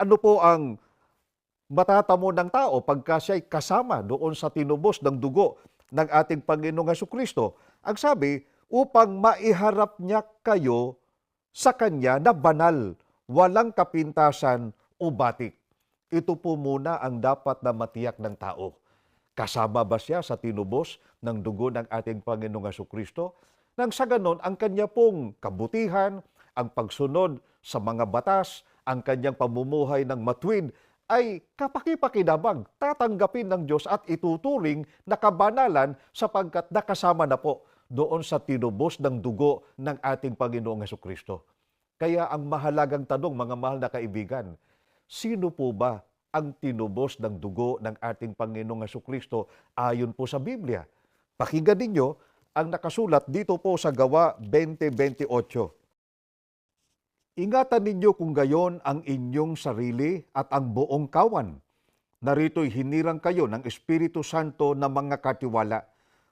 ano po ang matatamo ng tao pagka siya'y kasama doon sa tinubos ng dugo ng ating Panginoong Hesukristo? Ang sabi, upang maiharap niya kayo sa Kanya na banal, walang kapintasan o batik. Ito po muna ang dapat na matiyak ng tao. Kasama ba siya sa tinubos ng dugo ng ating Panginoong Hesukristo? Nang sa ganon, ang kanya pong kabutihan, ang pagsunod sa mga batas, ang kanyang pamumuhay ng matuwid, ay kapaki-pakinabang, tatanggapin ng Diyos at ituturing na kabanalan sapagkat nakasama na po doon sa tinubos ng dugo ng ating Panginoong Hesukristo. Kaya ang mahalagang tanong, mga mahal na kaibigan, sino po ba ang tinubos ng dugo ng ating Panginoong Hesukristo ayon po sa Biblia? Pakinggan ninyo ang nakasulat dito po sa Gawa 20:28. Ingatan ninyo kung gayon ang inyong sarili at ang buong kawan. Narito'y hinirang kayo ng Espiritu Santo na mga katiwala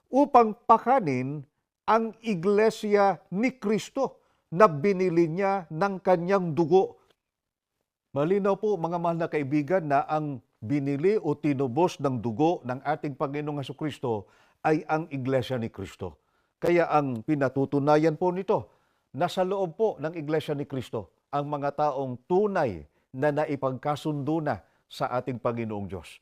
upang pakanin ang iglesia ni Kristo na binili niya ng kanyang dugo. Malinaw po mga mahal na kaibigan na ang binili o tinubos ng dugo ng ating Panginoong Hesukristo ay ang iglesia ni Kristo. Kaya ang pinatutunayan po nito, nasa loob po ng iglesia ni Kristo ang mga taong tunay na naipagkasundo na sa ating Panginoong Diyos.